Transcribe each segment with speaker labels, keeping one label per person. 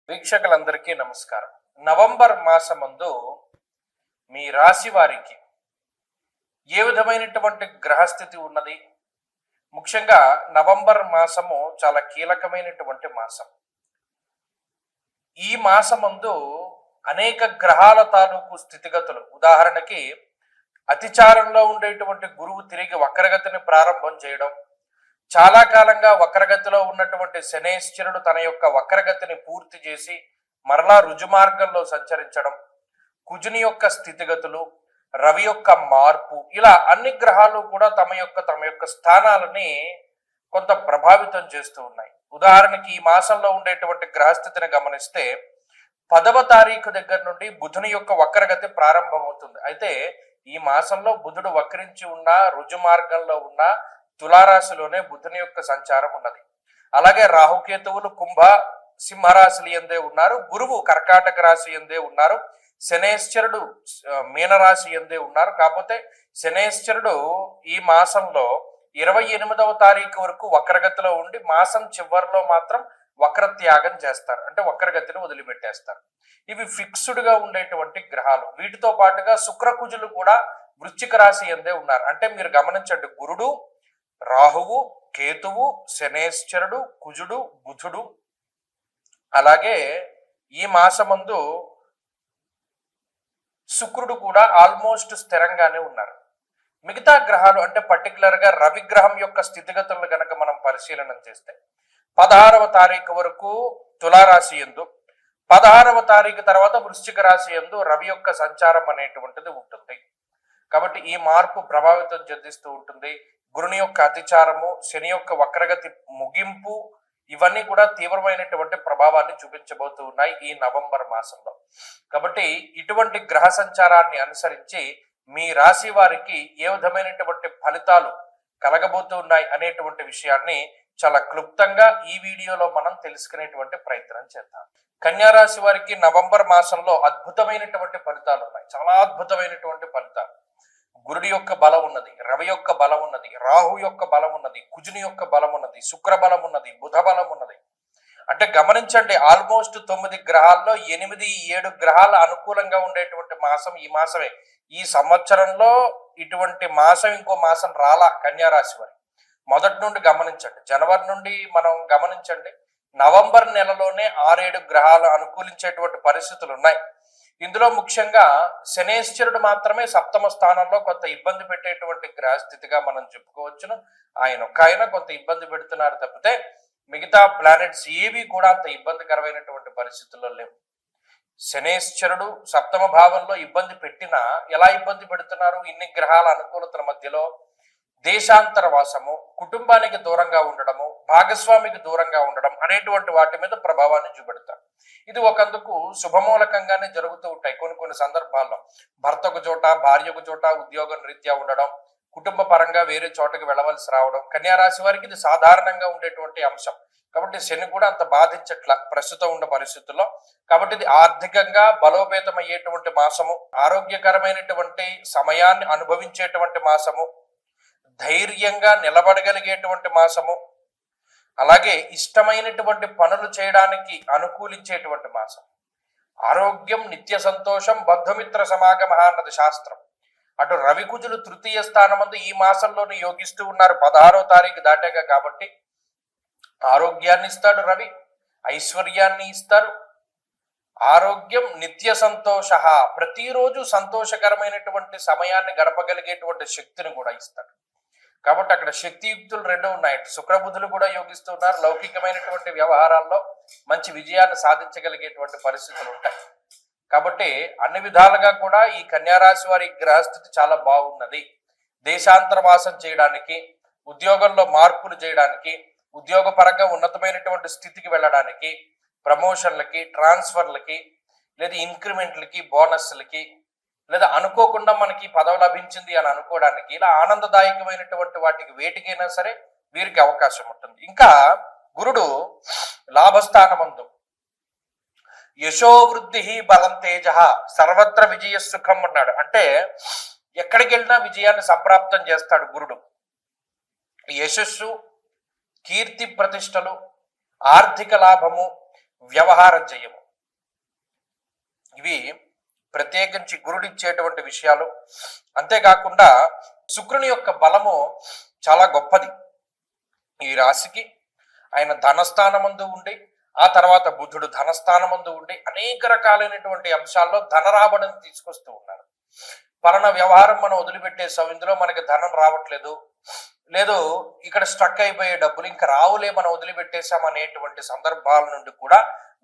Speaker 1: వీక్షకులందరికీ నమస్కారం. నవంబర్ మాసమందు మీ రాశి వారికి ఏ విధమైనటువంటి గ్రహస్థితి ఉన్నది? ముఖ్యంగా నవంబర్ మాసము చాలా కీలకమైనటువంటి మాసం. ఈ మాసమందు అనేక గ్రహాల తాలూకు స్థితిగతులు, ఉదాహరణకి అతిచారంలో ఉండేటువంటి గురువు తిరిగి వక్రగతిని ప్రారంభం చేయడం, చాలా కాలంగా వక్రగతిలో ఉన్నటువంటి శనేశ్వరుడు తన యొక్క వక్రగతిని పూర్తి చేసి మరలా రుజుమార్గంలో సంచరించడం, కుజుని యొక్క స్థితిగతులు, రవి యొక్క మార్పు, ఇలా అన్ని గ్రహాలు కూడా తమ యొక్క స్థానాలని కొంత ప్రభావితం చేస్తూ ఉన్నాయి. ఉదాహరణకి ఈ మాసంలో ఉండేటువంటి గ్రహస్థితిని గమనిస్తే 10వ తారీఖు దగ్గర నుండి బుధుని యొక్క వక్రగతి ప్రారంభమవుతుంది. అయితే ఈ మాసంలో బుధుడు వక్రించి ఉన్న రుజుమార్గంలో ఉన్న తులారాశిలోనే బుధుని యొక్క సంచారం ఉన్నది. అలాగే రాహుకేతువులు కుంభ సింహరాశులు ఎందే ఉన్నారు, గురువు కర్కాటక రాశి ఎందే ఉన్నారు, శనేశ్వరుడు మీనరాశి ఎందే ఉన్నారు. కాకపోతే శనేశ్వరుడు ఈ మాసంలో 28వ తారీఖు వరకు వక్రగతిలో ఉండి మాసం చివరిలో మాత్రం వక్రత్యాగం చేస్తారు, అంటే వక్రగతిని వదిలిపెట్టేస్తారు. ఇవి ఫిక్స్డ్ గా ఉండేటువంటి గ్రహాలు. వీటితో పాటుగా శుక్రకుజులు కూడా వృశ్చిక రాశి ఎందే ఉన్నారు. అంటే మీరు గమనించండి, గురుడు, రాహువు, కేతువు, శనేశ్వరుడు, కుజుడు, బుధుడు, అలాగే ఈ మాసమందు శుక్రుడు కూడా ఆల్మోస్ట్ స్థిరంగానే ఉన్నారు. మిగతా గ్రహాలు అంటే పర్టికులర్ గా రవి గ్రహం యొక్క స్థితిగతులను గనక మనం పరిశీలన చేస్తే 16వ తారీఖు వరకు తులారాశి యందు, 16వ తారీఖు తర్వాత వృశ్చిక రాశి యందు రవి యొక్క సంచారం అనేటువంటిది ఉంటుంది. కాబట్టి ఈ మార్పు ప్రభావితం చెందిస్తూ ఉంటుంది. గురుని యొక్క అతిచారము, శని యొక్క వక్రగతి ముగింపు, ఇవన్నీ కూడా తీవ్రమైనటువంటి ప్రభావాన్ని చూపించబోతూ ఉన్నాయి ఈ నవంబర్ మాసంలో. కాబట్టి ఇటువంటి గ్రహ సంచారాన్ని అనుసరించి మీ రాశి వారికి ఏ విధమైనటువంటి ఫలితాలు కలగబోతూ ఉన్నాయి అనేటువంటి విషయాన్ని చాలా క్లుప్తంగా ఈ వీడియోలో మనం తెలుసుకునేటువంటి ప్రయత్నం చేద్దాం. కన్యా రాశి వారికి నవంబర్ మాసంలో అద్భుతమైనటువంటి ఫలితాలు ఉన్నాయి, చాలా అద్భుతమైనటువంటి ఫలితాలు. గురుడి యొక్క బలం ఉన్నది, రవి యొక్క బలం ఉన్నది, రాహు యొక్క బలం ఉన్నది, కుజుని యొక్క బలం ఉన్నది, శుక్ర బలం ఉన్నది, బుధ బలం ఉన్నది. అంటే గమనించండి, ఆల్మోస్ట్ 9 గ్రహాల్లో 8-7 గ్రహాలు అనుకూలంగా ఉండేటువంటి మాసం ఈ మాసమే. ఈ సంవత్సరంలో ఇటువంటి మాసం ఇంకో మాసం రాలా కన్యా రాశి వారి. మొదటి నుండి గమనించండి, జనవరి నుండి మనం గమనించండి, నవంబర్ నెలలోనే 6-7 గ్రహాలు అనుకూలించేటువంటి పరిస్థితులు ఉన్నాయి. ఇందులో ముఖ్యంగా శనేశ్వరుడు మాత్రమే 7వ స్థానంలో కొంత ఇబ్బంది పెట్టేటువంటి గ్రహస్థితిగా మనం చెప్పుకోవచ్చును. ఆయన కొంత ఇబ్బంది పెడుతున్నారు తప్పితే మిగతా ప్లానెట్స్ ఏవి కూడా అంత ఇబ్బందికరమైనటువంటి పరిస్థితుల్లో లేవు. శనేశ్వరుడు 7వ భావంలో ఇబ్బంది పెట్టినా ఎలా ఇబ్బంది పెడుతున్నారు? ఇన్ని గ్రహాల అనుకూలతల మధ్యలో దేశాంతర వాసము, కుటుంబానికి దూరంగా ఉండడము, భాగస్వామికి దూరంగా ఉండడం అనేటువంటి వాటి మీద ప్రభావాన్ని చూపెడతారు. ఇది ఒకందుకు శుభమూలకంగానే జరుగుతూ ఉంటాయి. కొన్ని సందర్భాల్లో భర్తకు చోట, భార్యకు చోట ఉద్యోగం రీత్యా ఉండడం, కుటుంబ పరంగా వేరే చోటకి వెళ్ళవలసి రావడం కన్యా రాశి వారికి ఇది సాధారణంగా ఉండేటువంటి అంశం. కాబట్టి శని కూడా అంత బాధించట్ల ప్రస్తుతం ఉన్న పరిస్థితుల్లో. కాబట్టి ఇది ఆర్థికంగా బలోపేతం అయ్యేటువంటి మాసము, ఆరోగ్యకరమైనటువంటి సమయాన్ని అనుభవించేటువంటి మాసము, ధైర్యంగా నిలబడగలిగేటువంటి మాసము, అలాగే ఇష్టమైనటువంటి పనులు చేయడానికి అనుకూలించేటువంటి మాసం. ఆరోగ్యం, నిత్య సంతోషం, బంధుమిత్ర సమాగమ అన్నది శాస్త్రం. అటు రవికుజులు 3వ స్థానమందు ఈ మాసంలోనే యోగిస్తూ ఉన్నారు 16వ తారీఖు దాటాక. కాబట్టి ఆరోగ్యాన్ని ఇస్తాడు రవి, ఐశ్వర్యాన్ని ఇస్తారు. ఆరోగ్యం, నిత్య సంతోష, ప్రతిరోజు సంతోషకరమైనటువంటి సమయాన్ని గడపగలిగేటువంటి శక్తిని కూడా ఇస్తాడు. కాబట్టి అక్కడ శక్తియుక్తులు 2 ఉన్నాయి. శుక్రబుధులు కూడా యోగిస్తున్నారు. లౌకికమైనటువంటి వ్యవహారాల్లో మంచి విజయాన్ని సాధించగలిగేటువంటి పరిస్థితులు ఉంటాయి. కాబట్టి అన్ని విధాలుగా కూడా ఈ కన్యారాశి వారి గ్రహస్థితి చాలా బాగున్నది. దేశాంతరవాసం చేయడానికి, ఉద్యోగంలో మార్పులు చేయడానికి, ఉద్యోగపరంగా ఉన్నతమైనటువంటి స్థితికి వెళ్ళడానికి, ప్రమోషన్లకి, ట్రాన్స్ఫర్లకి, లేదా ఇంక్రిమెంట్లకి, బోనస్లకి, లేదా అనుకోకుండా మనకి పదవి లభించింది అని అనుకోవడానికి, ఇలా ఆనందదాయకమైనటువంటి వాటికి వేటికైనా సరే వీరికి అవకాశం ఉంటుంది. ఇంకా గురుడు లాభస్థానమందు యశోవృద్ధి బలం తేజ సర్వత్ర విజయ సుఖం అన్నాడు. అంటే ఎక్కడికి వెళ్ళినా విజయాన్ని సంప్రాప్తం చేస్తాడు గురుడు. యశస్సు, కీర్తి ప్రతిష్టలు, ఆర్థిక లాభము, వ్యవహార జయము, ఇవి ప్రత్యేకించి గురుడిచ్చేటువంటి విషయాలు. అంతేకాకుండా శుక్రుని యొక్క బలము చాలా గొప్పది ఈ రాశికి. ఆయన ధనస్థానమందు ఉండి, ఆ తర్వాత బుధుడు ధనస్థానమందు ఉండి అనేక రకాలైనటువంటి అంశాల్లో ధన రాబడిని తీసుకొస్తూ ఉన్నారు. పలానా వ్యవహారం మనం వదిలిపెట్టేసాం, ఇందులో మనకి ధనం రావట్లేదు, లేదు ఇక్కడ స్ట్రక్ అయిపోయే డబ్బులు ఇంకా రావులే మనం వదిలిపెట్టేసాం అనేటువంటి సందర్భాల నుండి కూడా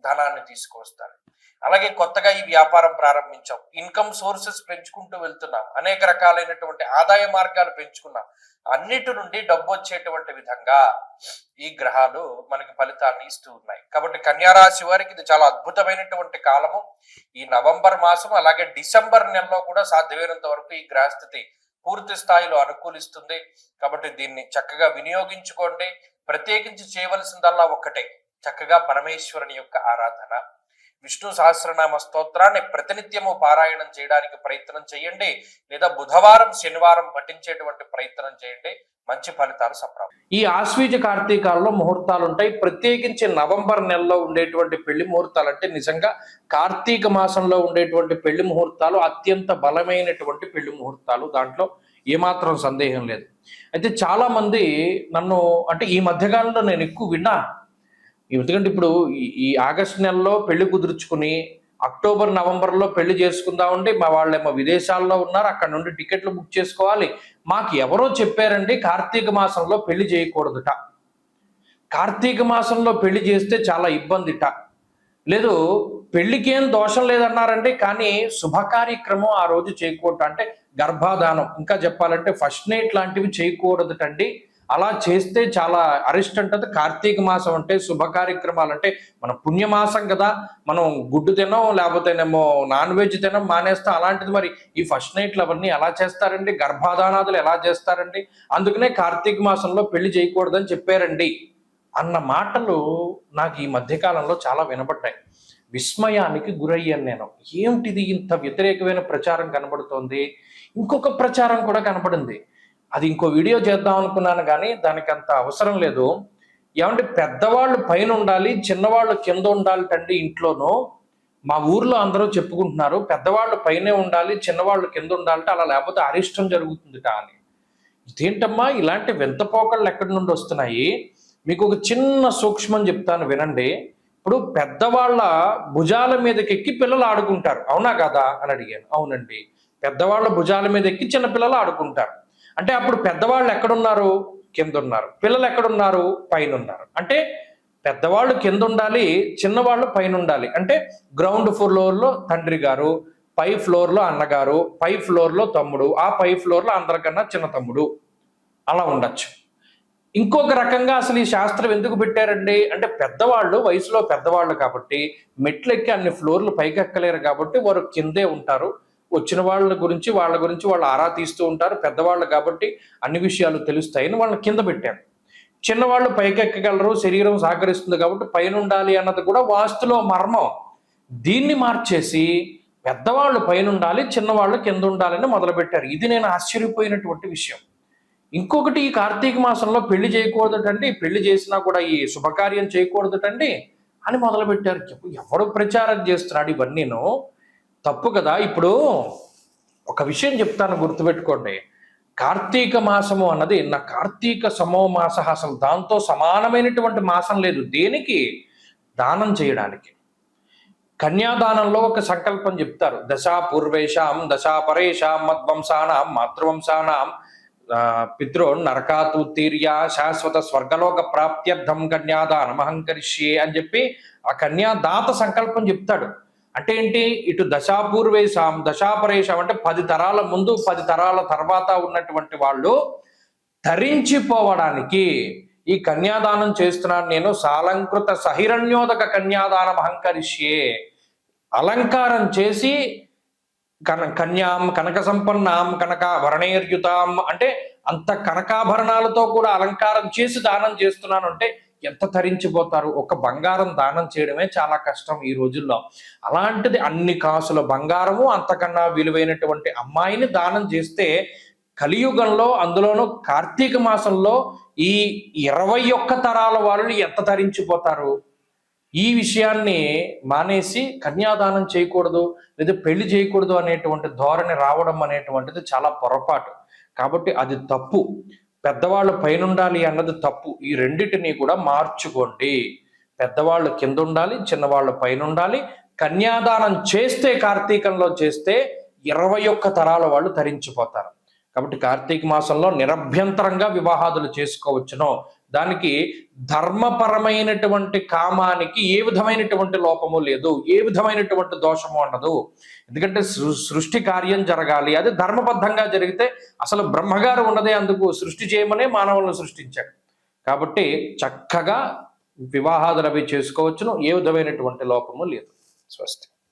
Speaker 1: ధనాన్ని తీసుకొస్తారు. అలాగే కొత్తగా ఈ వ్యాపారం ప్రారంభించాం, ఇన్కమ్ సోర్సెస్ పెంచుకుంటూ వెళ్తున్నాం, అనేక రకాలైనటువంటి ఆదాయ మార్గాలు పెంచుకున్నాం, అన్నిటి నుండి డబ్బు వచ్చేటువంటి విధంగా ఈ గ్రహాలు మనకి ఫలితాన్ని ఇస్తూ ఉన్నాయి. కాబట్టి కన్యా రాశి వారికి ఇది చాలా అద్భుతమైనటువంటి కాలము. ఈ నవంబర్ మాసం అలాగే డిసెంబర్ నెలలో కూడా సాధ్యమైనంత వరకు ఈ గ్రహస్థితి పూర్తి స్థాయిలో అనుకూలిస్తుంది. కాబట్టి దీన్ని చక్కగా వినియోగించుకోండి. ప్రత్యేకించి చేయవలసిందల్లా ఒక్కటే, చక్కగా పరమేశ్వరుని యొక్క ఆరాధన, విష్ణు సహస్రనామ స్తోత్రాన్ని ప్రతినిత్యము పారాయణం చేయడానికి ప్రయత్నం చేయండి, లేదా బుధవారం శనివారం పఠించేటువంటి ప్రయత్నం చేయండి. మంచి ఫలితాలు సంప్రాప్తం. ఈ ఆశ్వీజ కార్తీకాల్లో ముహూర్తాలు ఉంటాయి. ప్రత్యేకించి నవంబర్ నెలలో ఉండేటువంటి పెళ్లి ముహూర్తాలు అంటే నిజంగా కార్తీక మాసంలో ఉండేటువంటి పెళ్లి ముహూర్తాలు అత్యంత బలమైనటువంటి పెళ్లి ముహూర్తాలు, దాంట్లో ఏమాత్రం సందేహం లేదు. అయితే చాలా మంది నన్ను అంటే ఈ మధ్యకాలంలో నేను ఎక్కువ విన్నాను, ఎందుకంటే ఇప్పుడు ఈ ఆగస్టు నెలలో పెళ్లి కుదుర్చుకుని అక్టోబర్ నవంబర్లో పెళ్లి చేసుకుందామండి, మా వాళ్ళేమో విదేశాల్లో ఉన్నారు, అక్కడ నుండి టికెట్లు బుక్ చేసుకోవాలి, మాకు ఎవరో చెప్పారండి కార్తీక మాసంలో పెళ్లి చేయకూడదుట, కార్తీక మాసంలో పెళ్లి చేస్తే చాలా ఇబ్బందిట, లేదు పెళ్లికేం దోషం లేదన్నారండి, కానీ శుభ కార్యక్రమం ఆ రోజు చేయకూడదు, అంటే గర్భాధానం ఇంకా చెప్పాలంటే ఫస్ట్ నైట్ లాంటివి చేయకూడదుటండి, అలా చేస్తే చాలా అరిస్ట్ అంటది. కార్తీక మాసం అంటే శుభ కార్యక్రమాలు అంటే మన పుణ్యమాసం కదా, మనం గుడ్డు తినం లేకపోతేనేమో నాన్ వెజ్ తినం మానేస్తాం, అలాంటిది మరి ఈ ఫస్ట్ నైట్లు అవన్నీ ఎలా చేస్తారండి, గర్భాధానాదులు ఎలా చేస్తారండి, అందుకనే కార్తీక మాసంలో పెళ్లి చేయకూడదని చెప్పారండి అన్న మాటలు నాకు ఈ మధ్యకాలంలో చాలా వినబడ్డాయి. విస్మయానికి గురయ్యాను నేను. ఏమిటిది ఇంత వ్యతిరేకమైన ప్రచారం కనబడుతోంది. ఇంకొక ప్రచారం కూడా కనబడింది, అది ఇంకో వీడియో చేద్దాం అనుకున్నాను కానీ దానికి అంత అవసరం లేదు. ఏమంటే పెద్దవాళ్ళు పైన ఉండాలి, చిన్నవాళ్ళు కింద ఉండాలి తండ్రి ఇంట్లోనూ, మా ఊర్లో అందరూ చెప్పుకుంటున్నారు పెద్దవాళ్ళు పైనే ఉండాలి చిన్నవాళ్ళు కింద ఉండాలంటే, అలా లేకపోతే అరిష్టం జరుగుతుందిట అని. ఇదేంటమ్మా ఇలాంటి వింతపోకళ్ళు ఎక్కడి నుండి వస్తున్నాయి? మీకు ఒక చిన్న సూక్ష్మం చెప్తాను వినండి. ఇప్పుడు పెద్దవాళ్ళ భుజాల మీదకి ఎక్కి పిల్లలు ఆడుకుంటారు, అవునా కదా అని అడిగాను. అవునండి, పెద్దవాళ్ళ భుజాల మీద ఎక్కి చిన్నపిల్లలు ఆడుకుంటారు. అంటే అప్పుడు పెద్దవాళ్ళు ఎక్కడున్నారు? కింద ఉన్నారు. పిల్లలు ఎక్కడున్నారు? పైన ఉన్నారు. అంటే పెద్దవాళ్ళు కింద ఉండాలి, చిన్నవాళ్ళు పైన ఉండాలి. అంటే గ్రౌండ్ ఫ్లోర్లో తండ్రి గారు, పై ఫ్లోర్లో అన్నగారు, పై ఫ్లోర్లో తమ్ముడు, ఆ పై ఫ్లోర్లో అందరికన్నా చిన్న తమ్ముడు, అలా ఉండొచ్చు. ఇంకొక రకంగా అసలు ఈ శాస్త్రం ఎందుకు పెట్టారండి అంటే, పెద్దవాళ్ళు వయసులో పెద్దవాళ్ళు కాబట్టి మెట్లెక్కి అన్ని ఫ్లోర్లు పైకి ఎక్కలేరు కాబట్టి వారు కిందే ఉంటారు. వచ్చిన వాళ్ళ గురించి వాళ్ళు ఆరా తీస్తూ ఉంటారు. పెద్దవాళ్ళు కాబట్టి అన్ని విషయాలు తెలుస్తాయని వాళ్ళని కింద పెట్టారు. చిన్నవాళ్ళు పైకెక్కగలరు, శరీరం సహకరిస్తుంది కాబట్టి పైన ఉండాలి అన్నది కూడా వాస్తులో మర్మం. దీన్ని మార్చేసి పెద్దవాళ్ళు పైన ఉండాలి, చిన్నవాళ్ళు కింద ఉండాలని మొదలుపెట్టారు. ఇది నేను ఆశ్చర్యపోయినటువంటి విషయం. ఇంకొకటి, ఈ కార్తీక మాసంలో పెళ్లి చేయకూడదటండి, పెళ్లి చేసినా కూడా ఈ శుభకార్యం చేయకూడదటండి అని మొదలుపెట్టారు. ఎవడు ప్రచారం చేస్తున్నాడు ఇవన్నీను? తప్పు కదా. ఇప్పుడు ఒక విషయం చెప్తాను, గుర్తుపెట్టుకోండి. కార్తీక మాసము అన్నది నా కార్తీక సమో మాస, అసలు దాంతో సమానమైనటువంటి మాసం లేదు. దేనికి? దానం చేయడానికి. కన్యాదానంలో ఒక సంకల్పం చెప్తారు, దశా పూర్వేషాం దశా పరేషాం మద్వంశానాం మాతృవంశానాం పితృ నరకాతుత్తీర్య శాశ్వత స్వర్గలోక ప్రాప్త్యర్థం కన్యాదానం అహంకరిష్యే అని చెప్పి ఆ కన్యాదాత సంకల్పం చెప్తాడు. అంటే ఏంటి? ఇటు దశాపూర్వేశాం దశాపరేషాం అంటే 10 తరాల ముందు 10 తరాల తర్వాత ఉన్నటువంటి వాళ్ళు ధరించిపోవడానికి ఈ కన్యాదానం చేస్తున్నాను నేను. సాలంకృత సహిరణ్యోదక కన్యాదానం అహంకరిష్యే, అలంకారం చేసి కన్యాం కనక సంపన్నాం కనకాభరణేర్యుతాం అంటే అంత కనకాభరణాలతో కూడా అలంకారం చేసి దానం చేస్తున్నాను అంటే ఎంత తరించిపోతారు. ఒక బంగారం దానం చేయడమే చాలా కష్టం ఈ రోజుల్లో. అలాంటిది అన్ని కాసుల బంగారము, అంతకన్నా విలువైనటువంటి అమ్మాయిని దానం చేస్తే కలియుగంలో, అందులోనూ కార్తీక మాసంలో ఈ 21 తరాల వాళ్ళు ఎంత తరించిపోతారు. ఈ విషయాన్ని మానేసి కన్యాదానం చేయకూడదు లేదా పెళ్లి చేయకూడదు అనేటువంటి ధోరణి రావడం అనేటువంటిది చాలా పొరపాటు. కాబట్టి అది తప్పు. పెద్దవాళ్ళు పైనుండాలి అన్నది తప్పు. ఈ రెండిటిని కూడా మార్చుకోండి. పెద్దవాళ్ళు కింద ఉండాలి, చిన్నవాళ్ళు పైన ఉండాలి. కన్యాదానం చేస్తే, కార్తీకంలో చేస్తే 21 తరాల వాళ్ళు తరించిపోతారు. కాబట్టి కార్తీక మాసంలో నిరభ్యంతరంగా వివాహాదులు చేసుకోవచ్చును. దానికి ధర్మపరమైనటువంటి కామానికి ఏ విధమైనటువంటి లోపము లేదు, ఏ విధమైనటువంటి దోషము ఉండదు. ఎందుకంటే సృష్టి కార్యం జరగాలి, అది ధర్మబద్ధంగా జరిగితే అసలు బ్రహ్మగారు ఉన్నదే అందుకు, సృష్టి చేయమనే మానవులను సృష్టించాడు. కాబట్టి చక్కగా వివాహాదులు అవి చేసుకోవచ్చును, ఏ విధమైనటువంటి లోపము లేదు. స్వస్తి.